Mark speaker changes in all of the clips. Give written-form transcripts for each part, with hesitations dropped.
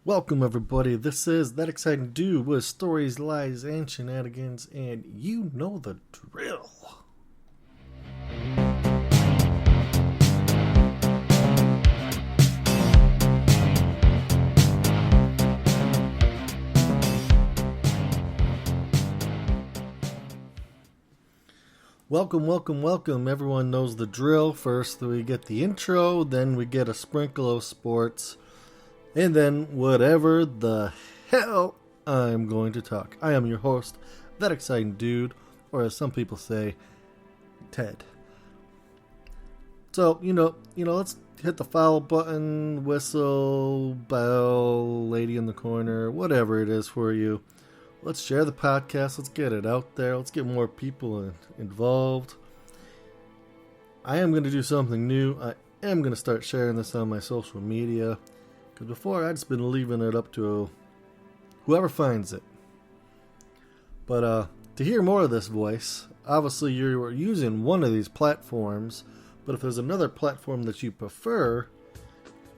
Speaker 1: Welcome, everybody. This is That Exciting Dude with stories, lies, and shenanigans, and you know the drill. Welcome. Everyone knows the drill. First, we get the intro, then we get a sprinkle of sports, and then whatever the hell I'm going to talk. I am your host, That Exciting Dude, or as some people say, Ted. So, let's hit the follow button, whistle, bell, lady in the corner, whatever it is for you. Let's share the podcast. Let's get it out there. Let's get more people involved. I am going to do something new. I am going to start sharing this on my social media. Because before, I'd just been leaving it up to whoever finds it. But to hear more of this voice, obviously you're using one of these platforms. But if there's another platform that you prefer,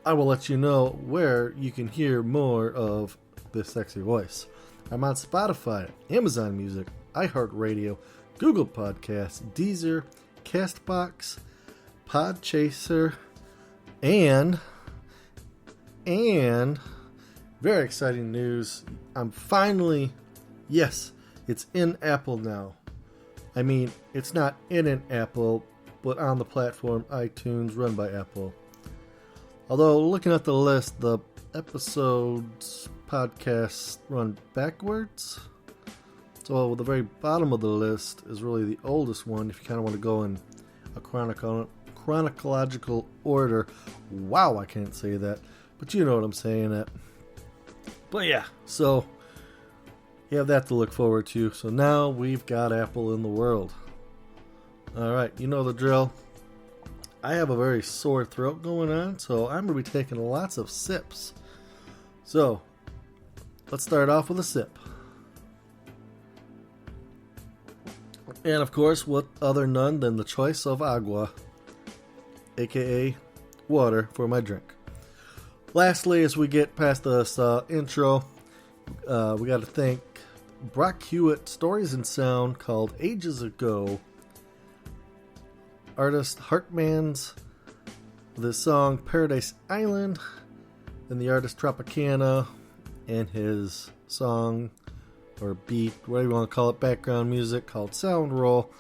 Speaker 1: I will let you know where you can hear more of this sexy voice. I'm on Spotify, Amazon Music, iHeartRadio, Google Podcasts, Deezer, Castbox, Podchaser, and very exciting news. I'm finally, yes, it's in Apple now. I mean, it's not in an Apple, but on the platform iTunes run by Apple. Although, looking at the list, the episodes podcasts run backwards. So the very bottom of the list is really the oldest one if you kind of want to go in a chronological order. Wow, I can't say that. But you know what I'm saying at. But yeah, so you have that to look forward to. So now we've got Apple in the world. Alright, you know the drill. I have a very sore throat going on, so I'm going to be taking lots of sips. So, let's start off with a sip. And of course, what other none than the choice of agua, aka water, for my drink. Lastly, as we get past this intro, we got to thank Brock Hewitt Stories and Sound called Ages Ago. Artist Hartman's the song Paradise Island, and the artist Tropicana and his song or beat, whatever you want to call it, background music called Sound Roll.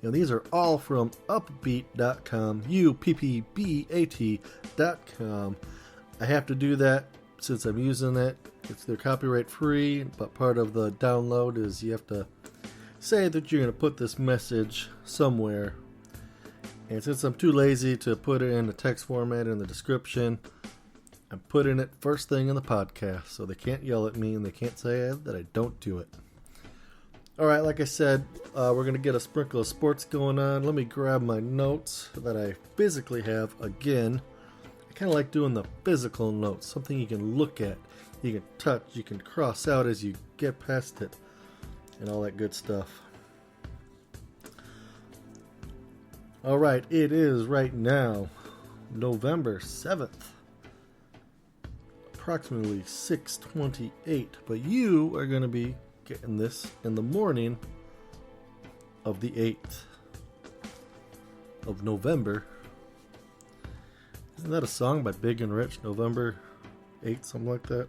Speaker 1: These are all from upbeat.com, UPPBAT.com. I have to do that since I'm using it. They're copyright free, but part of the download is you have to say that you're going to put this message somewhere. And since I'm too lazy to put it in a text format in the description, I'm putting it first thing in the podcast, so they can't yell at me and they can't say that I don't do it. Alright, like I said, we're going to get a sprinkle of sports going on. Let me grab my notes that I physically have again. I kind of like doing the physical notes, something you can look at, you can touch, you can cross out as you get past it, and all that good stuff. Alright, it is right now November 7th. Approximately 6:28, but you are going to be getting this in the morning of the 8th of November. Isn't that a song by Big and Rich? November 8th, something like that.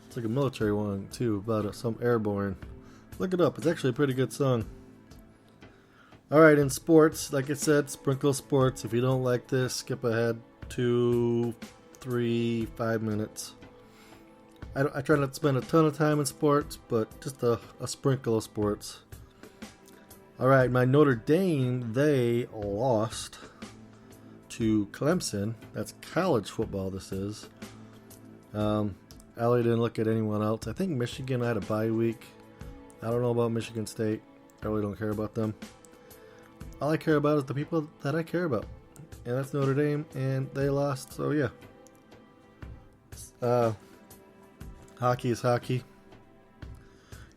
Speaker 1: It's like a military one too, about some airborne. Look it up, it's actually a pretty good song. Alright, in sports, like I said, sprinkle sports. If you don't like this, skip ahead 2, 3, 5 minutes. I try not to spend a ton of time in sports, but just a sprinkle of sports. Alright, my Notre Dame, they lost to Clemson. That's college football, this is. Allie didn't look at anyone else. I think Michigan had a bye week. I don't know about Michigan State. I really don't care about them. All I care about is the people that I care about. And that's Notre Dame, and they lost, so yeah. Hockey is hockey.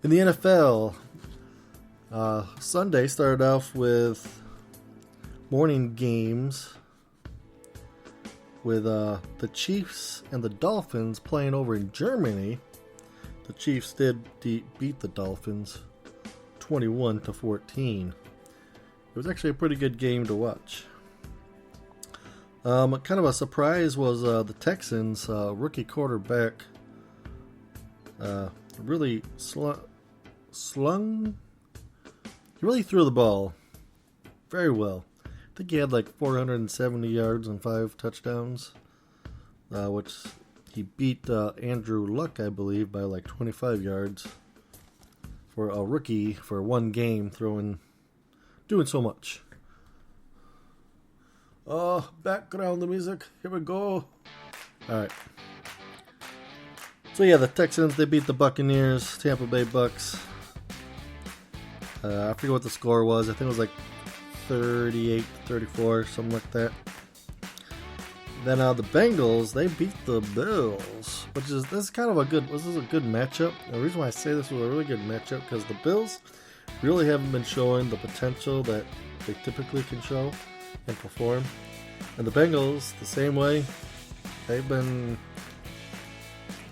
Speaker 1: In the NFL, Sunday started off with morning games. with the Chiefs and the Dolphins playing over in Germany. The Chiefs did beat the Dolphins 21-14. It was actually a pretty good game to watch. Kind of a surprise was the Texans' rookie quarterback really slung. He really threw the ball very well. I think he had like 470 yards and 5 touchdowns, which he beat Andrew Luck, I believe, by like 25 yards for a rookie for one game doing so much. Oh, background music. Here we go. Alright. So yeah, the Texans, they beat the Buccaneers, Tampa Bay Bucks. I forget what the score was. I think it was like 38-34, something like that. Then the Bengals, they beat the Bills, this is a good matchup. The reason why I say this was a really good matchup because the Bills really haven't been showing the potential that they typically can show and perform. And the Bengals, the same way, they've been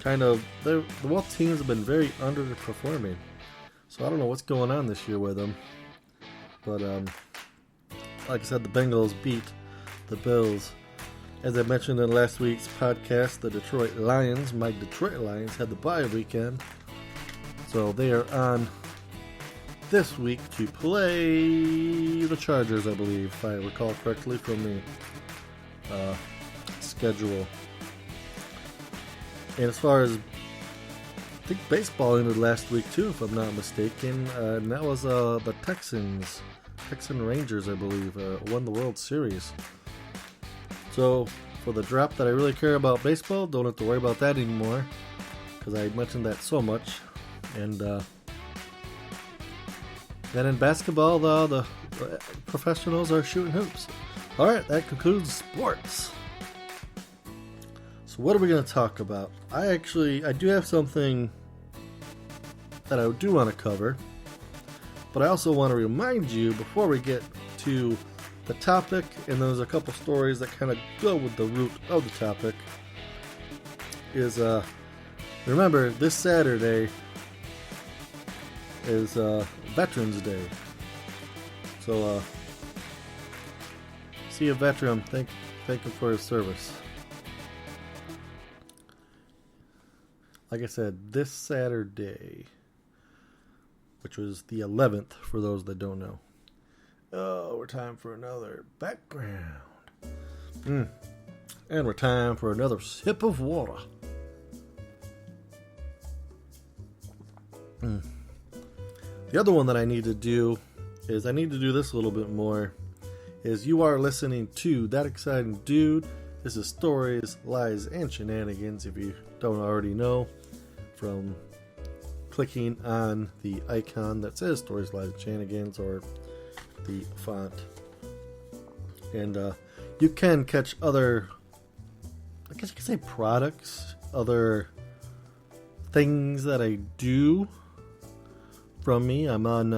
Speaker 1: both teams have been very underperforming. So I don't know what's going on this year with them. But like I said, the Bengals beat the Bills. As I mentioned in last week's podcast, the Detroit Lions, my Detroit Lions, had the bye weekend. So they are on this week to play the Chargers, I believe, if I recall correctly from the schedule. And as far as, I think baseball ended last week too, if I'm not mistaken, and that was the Texan Rangers, I believe, won the World Series. So for the drop that I really care about baseball, don't have to worry about that anymore, because I mentioned that so much. And then in basketball, the professionals are shooting hoops. Alright, that concludes sports. So what are we going to talk about? I do have something that I do want to cover, but I also want to remind you before we get to the topic, and there's a couple stories that kind of go with the root of the topic, is remember this Saturday is Veterans Day. So see a veteran, thank him for his service. Like I said, this Saturday, which was the 11th for those that don't know. Oh, we're time for another background. And we're time for another sip of water. The other one that I need to do is I need to do this a little bit more. Is you are listening to That Exciting Dude. This is Stories, Lies, and Shenanigans, if you don't already know, from clicking on the icon that says Stories, Lies, and Shenanigans, or the font. And you can catch other, I guess you could say products, other things that I do from me. I'm on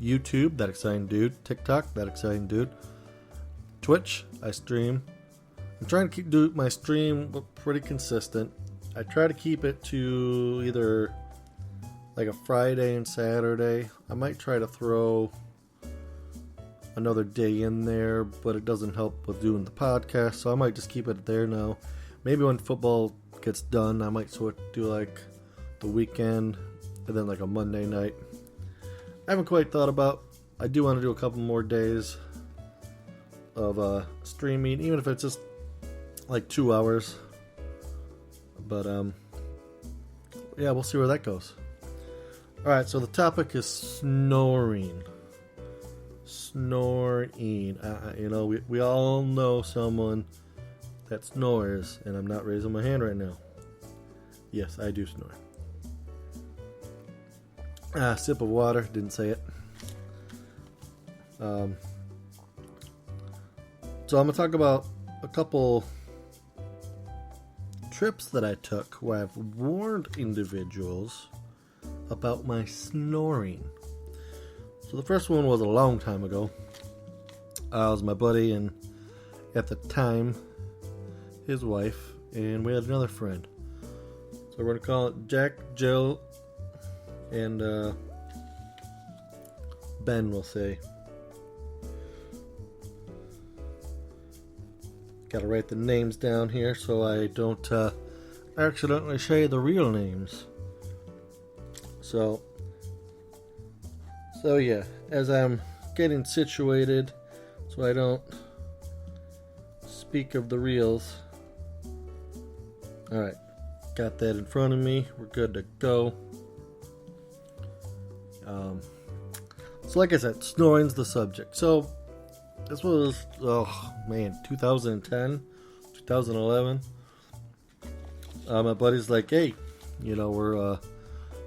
Speaker 1: YouTube, That Exciting Dude, TikTok, That Exciting Dude, Twitch, I stream. I'm trying to do my stream pretty consistent. I try to keep it to either like a Friday and Saturday. I might try to throw another day in there, but it doesn't help with doing the podcast, so I might just keep it there now. Maybe when football gets done, I might sort of do like the weekend and then like a Monday night. I haven't quite thought about. I do want to do a couple more days of streaming, even if it's just like 2 hours. But yeah, we'll see where that goes. Alright, so the topic is snoring. Snoring. We all know someone that snores, and I'm not raising my hand right now. Yes, I do snore. Sip of water, didn't say it. So I'm going to talk about a couple trips that I took where I've warned individuals about my snoring. So the first one was a long time ago. It was my buddy, and at the time, his wife, and we had another friend. So we're going to call it Jack, Jill, and Ben, we'll say. Got to write the names down here so I don't accidentally say the real names. So yeah, as I'm getting situated so I don't speak of the reals. Alright, got that in front of me. We're good to go. So like I said, snoring's the subject. So this was, 2010, 2011. My buddy's like, hey, we're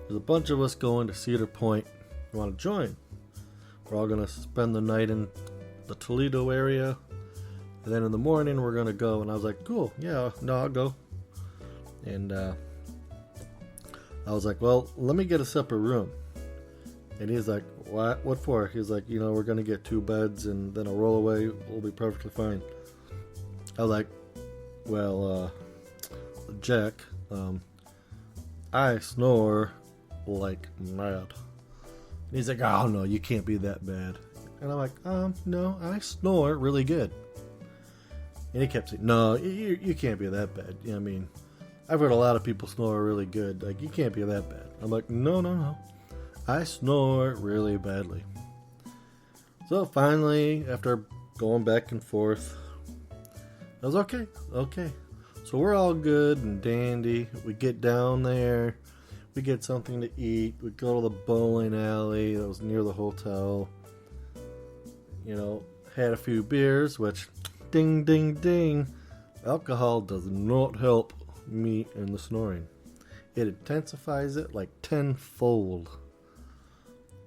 Speaker 1: there's a bunch of us going to Cedar Point. You want to join? We're all going to spend the night in the Toledo area. And then in the morning, we're going to go. And I was like, cool. Yeah, no, I'll go. And I was like, well, let me get a separate room. And he's like, what? What for? He's like, we're going to get 2 beds and then a rollaway will be perfectly fine. I was like, well, Jack, I snore like mad. And he's like, oh no, you can't be that bad. And I'm like, no, I snore really good. And he kept saying, no, you can't be that bad. I mean, I've heard a lot of people snore really good. Like, you can't be that bad. I'm like, no. I snore really badly. So finally, after going back and forth, I was okay. So we're all good and dandy. We get down there. We get something to eat. We go to the bowling alley that was near the hotel. Had a few beers, which, ding, ding, ding, alcohol does not help me in the snoring. It intensifies it like tenfold.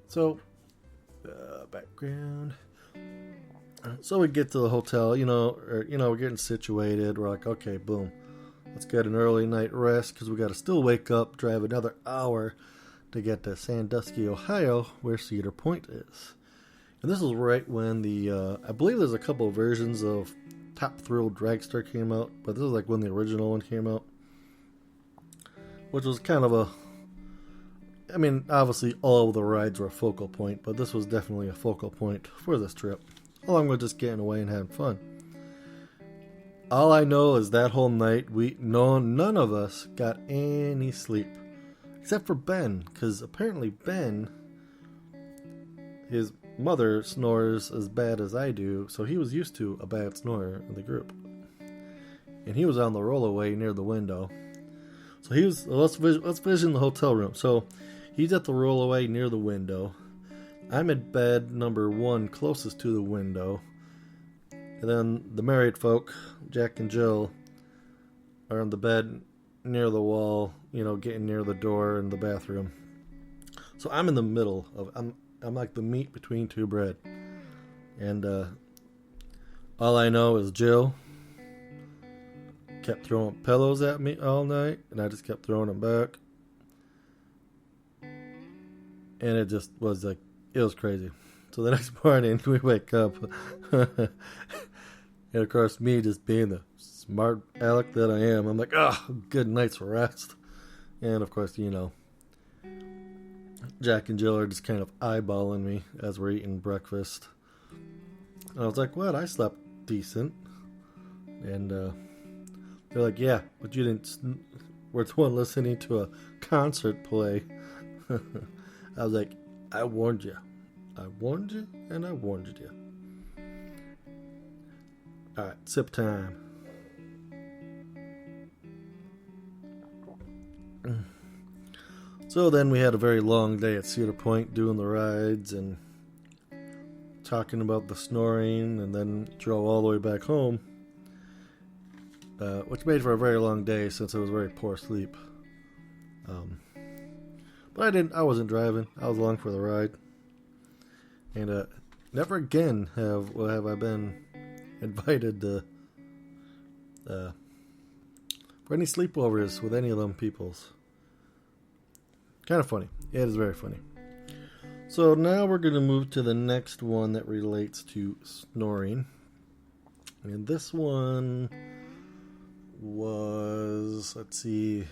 Speaker 1: So, background. So we get to the hotel, we're getting situated. We're like, okay, boom. Let's get an early night rest because we got to still wake up, drive another hour to get to Sandusky, Ohio, where Cedar Point is. And this is right when I believe there's a couple of versions of Top Thrill Dragster came out, but this is like when the original one came out, which was kind of obviously all of the rides were a focal point, but this was definitely a focal point for this trip, along with just getting away and having fun. All I know is that whole night, none of us got any sleep, except for Ben, because apparently Ben, his mother snores as bad as I do, so he was used to a bad snorer in the group, and he was on the rollaway near the window. So let's vision the hotel room. So he's at the rollaway near the window. I'm at bed number 1 closest to the window. And then the married folk, Jack and Jill, are on the bed near the wall, getting near the door in the bathroom. So I'm in the middle of, I'm like the meat between 2 bread. And all I know is Jill kept throwing pillows at me all night, and I just kept throwing them back. And it just was like, it was crazy. So the next morning, we wake up, and of course, me just being the smart aleck that I am, I'm like, good night's rest. And of course, Jack and Jill are just kind of eyeballing me as we're eating breakfast. And I was like, what? I slept decent. And they're like, yeah, but you didn't. We're the one listening to a concert play. I was like, I warned you. I warned you, and I warned you. Alright, sip time. So then we had a very long day at Cedar Point doing the rides and talking about the snoring, and then drove all the way back home, which made for a very long day since it was very poor sleep. But I wasn't driving. I was along for the ride. And never again have I been invited to for any sleepovers with any of them peoples. Kind of funny. It is very funny. So now we're going to move to the next one that relates to snoring. And this one was, let's see,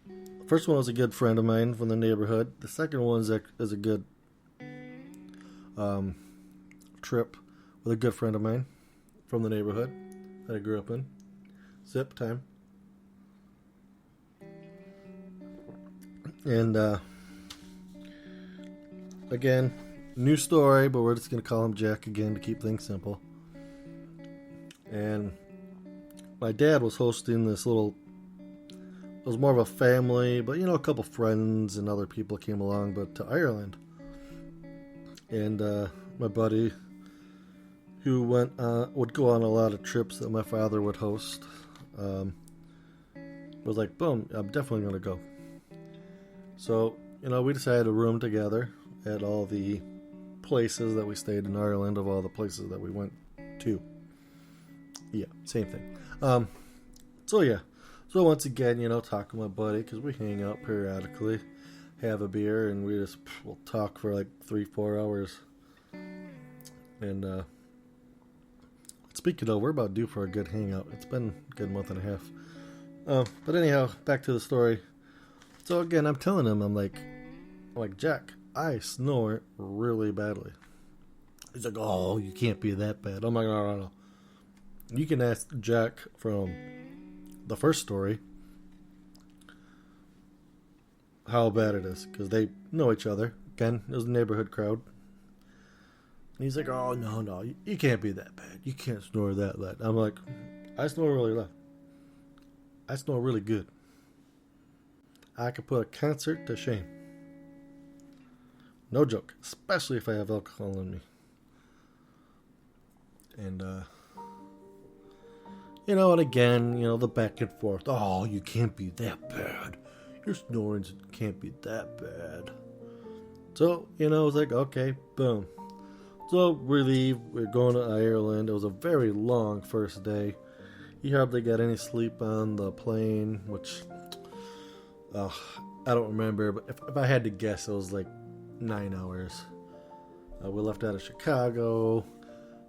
Speaker 1: the first one was a good friend of mine from the neighborhood. The second one is a good trip with a good friend of mine from the neighborhood that I grew up in. Sip time. And again, new story, but we're just going to call him Jack again to keep things simple. And my dad was hosting this little, it was more of a family, but a couple friends and other people came along, but to Ireland. And my buddy, who would go on a lot of trips that my father would host, was like, boom, I'm definitely going to go. So, we decided to room together at all the places that we stayed in Ireland, of all the places that we went to. Yeah, same thing. So once again, talk to my buddy, because we hang out periodically, have a beer, and we'll talk for like 3-4 hours. And speaking of, we're about due for a good hangout. It's been a good month and a half. But anyhow, back to the story. So again, I'm telling him, I'm like, Jack, I snore really badly. He's like, oh, you can't be that bad. I'm like, no. You can ask Jack from the first story how bad it is, because they know each other. Again, it was a neighborhood crowd. And he's like, oh, no, you can't be that bad. You can't snore that loud. I'm like, I snore really loud. I snore really good. I could put a concert to shame. No joke. Especially if I have alcohol in me. And, and again, the back and forth. Oh, you can't be that bad. Your snoring can't be that bad. So, it's like, okay, boom. So we leave. We're going to Ireland. It was a very long first day. He hardly got any sleep on the plane, which I don't remember. But if I had to guess, it was like 9 hours. We left out of Chicago.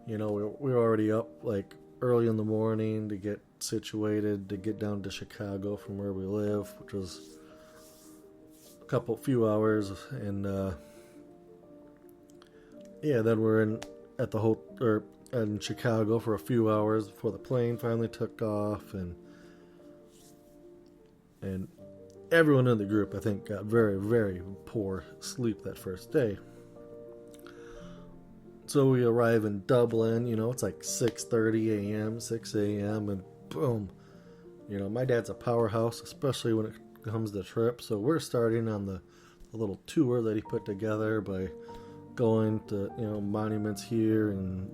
Speaker 1: We were already up like early in the morning to get situated to get down to Chicago from where we live, which was a few hours. And then we're in Chicago for a few hours before the plane finally took off, and everyone in the group, I think, got very, very poor sleep that first day. So we arrive in Dublin, it's like 6:30 a.m., 6 a.m., and boom. My dad's a powerhouse, especially when it comes to trips. So we're starting on the little tour that he put together by going to, monuments here and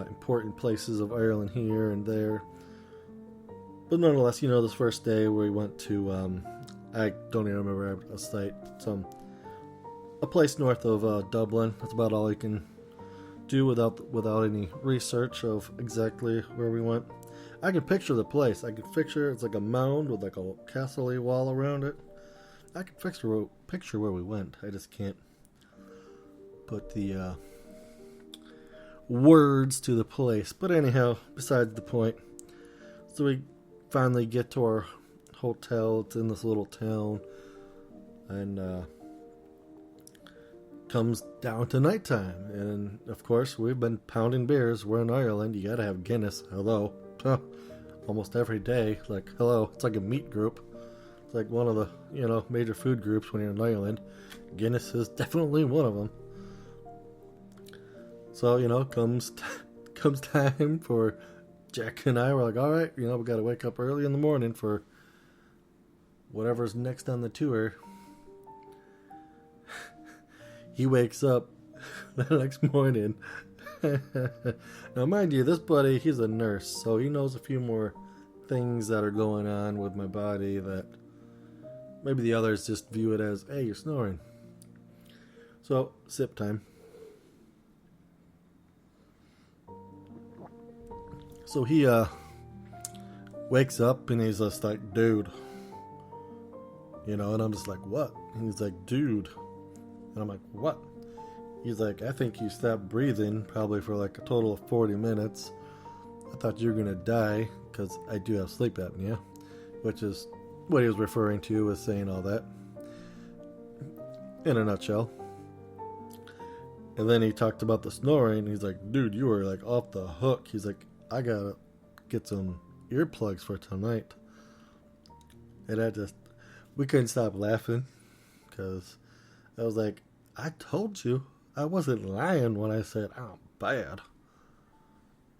Speaker 1: important places of Ireland here and there. But nonetheless, this first day where we went to, I don't even remember a site, a place north of Dublin. That's about all you can do without any research of exactly where we went. I can picture the place. I can picture it's like a mound with like a castle-y wall around it. I can picture where we went. I just can't put the words to the place. But anyhow, besides the point. So we finally get to our hotel. It's in this little town. And comes down to nighttime. And of course, we've been pounding beers. We're in Ireland. You gotta have Guinness. Hello. Almost every day. Like, hello. It's like a meat group. It's like one of the, major food groups when you're in Ireland. Guinness is definitely one of them. So, comes time for Jack and I. We're like, all right, we got to wake up early in the morning for whatever's next on the tour. He wakes up the next morning. Now, mind you, this buddy, he's a nurse, so he knows a few more things that are going on with my body that maybe the others just view it as, hey, you're snoring. So, sip time. So he wakes up and he's just like, dude. And I'm just like, what? And he's like, dude. And I'm like, what? He's like, I think you stopped breathing probably for like a total of 40 minutes. I thought you were going to die because I do have sleep apnea, which is what he was referring to with saying all that in a nutshell. And then he talked about the snoring. He's like, dude, you were like off the hook. He's like, I got to get some earplugs for tonight. And we couldn't stop laughing because I was like, I told you I wasn't lying when I said I'm bad.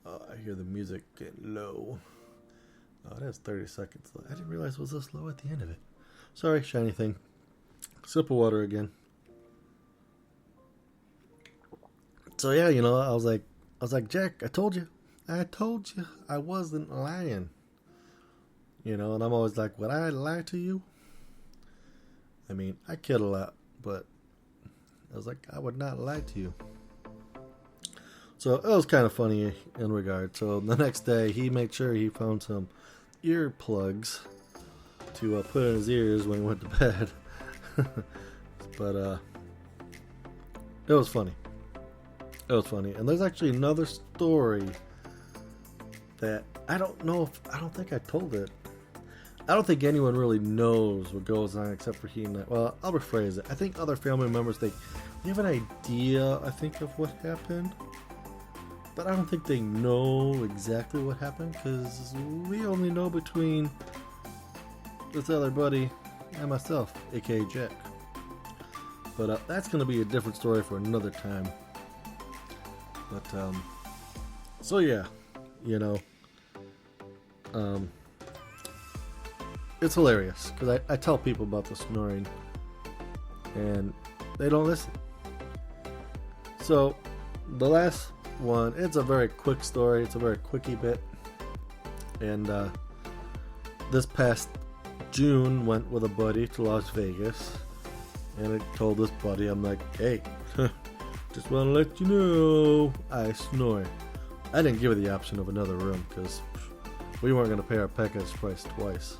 Speaker 1: Oh, I hear the music getting low. Oh, that's 30 seconds. I didn't realize it was this low at the end of it. Sorry, shiny thing. Sip of water again. So yeah, I was like, Jack, I told you I wasn't lying. And I'm always like, would I lie to you? I mean, I kid a lot, but I was like, I would not lie to you. So it was kind of funny in regard. So the next day, he made sure he found some earplugs to put in his ears when he went to bed. But it was funny. And there's actually another story that I don't think I told it. I don't think anyone really knows what goes on except for he and I. Well, I'll rephrase it. I think other family members, they have an idea, I think, of what happened. But I don't think they know exactly what happened because we only know between this other buddy and myself, aka Jack. But that's going to be a different story for another time. But, so yeah, it's hilarious because I tell people about the snoring and they don't listen. So the last one, it's a very quick story. It's a very quickie bit. And this past June, went with a buddy to Las Vegas. And I told this buddy, I'm like, hey, just want to let you know, I snore. I didn't give it the option of another room because we weren't going to pay our package price twice.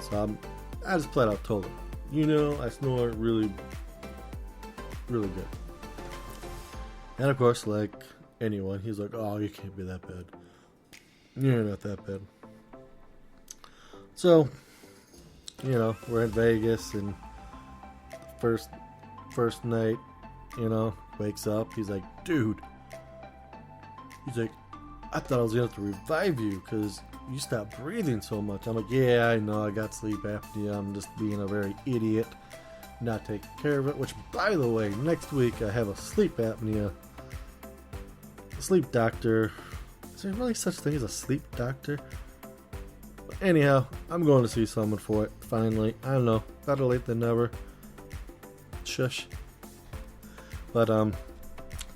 Speaker 1: So I just flat out told him, I snore really, really good. And of course, like anyone, he's like, oh, you can't be that bad. You're not that bad. So, we're in Vegas and first night, wakes up. He's like, dude. He's like, I thought I was going to have to revive you because you stopped breathing so much. I'm like, yeah, I know. I got sleep apnea. I'm just being a very idiot, not taking care of it. Which, by the way, next week I have a sleep apnea sleep doctor. Is there really such thing as a sleep doctor? But anyhow, I'm going to see someone for it. Finally, I don't know. Better late than never. Shush. But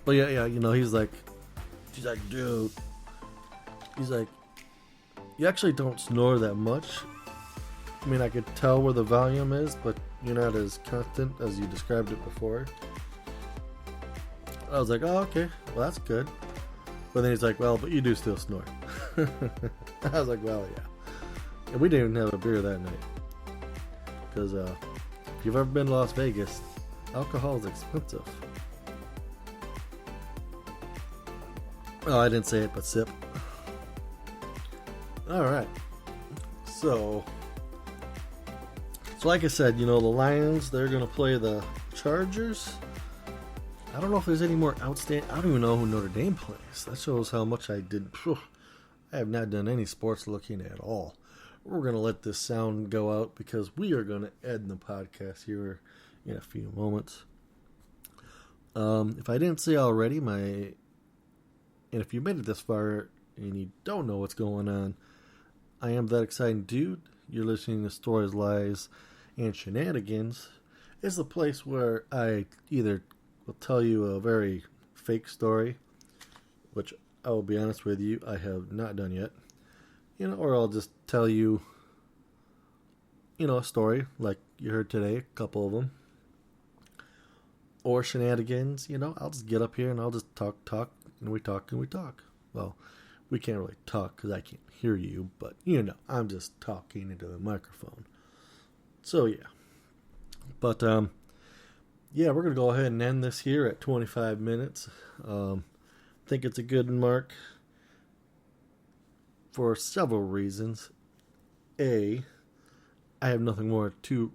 Speaker 1: yeah, he's like, dude. He's like, you actually don't snore that much. I mean, I could tell where the volume is, but you're not as constant as you described it before. I was like, oh, okay. Well, that's good. But then he's like, well, but you do still snore. I was like, well, yeah. And we didn't even have a beer that night. Because if you've ever been to Las Vegas, alcohol is expensive. Oh, I didn't say it, but sip. Alright. So like I said, the Lions, they're going to play the Chargers. I don't know if there's any more outstanding. I don't even know who Notre Dame plays. That shows how much I did. I have not done any sports looking at all. We're going to let this sound go out because we are going to end the podcast here in a few moments. If I didn't say already, and if you made it this far and you don't know what's going on, I am that exciting dude. You're listening to Stories, Lies, and Shenanigans. It's the place where I either will tell you a very fake story, which I will be honest with you, I have not done yet. Or I'll just tell you, a story like you heard today, a couple of them. Or shenanigans, I'll just get up here and I'll just talk, and we talk. Well, we can't really talk because I can't hear you, but I'm just talking into the microphone. So yeah. But yeah, we're going to go ahead and end this here at 25 minutes. I think it's a good mark. for several reasons. A, I have nothing more to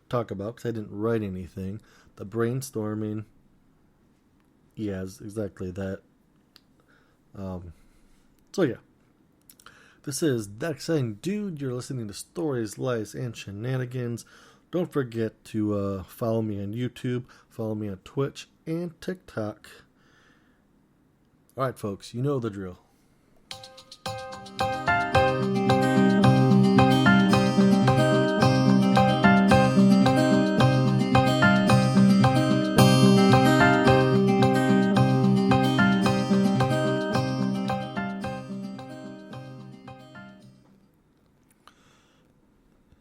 Speaker 1: talk about because I didn't write anything. The brainstorming, yes, exactly that. So yeah, this is That Exciting Dude. You're listening to Stories, Lies, and Shenanigans. Don't forget to follow me on YouTube, follow me on Twitch, and TikTok. Alright, folks, you know the drill.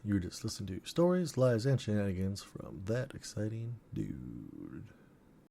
Speaker 1: You just listen to Stories, Lies, and Shenanigans from That Exciting Dude.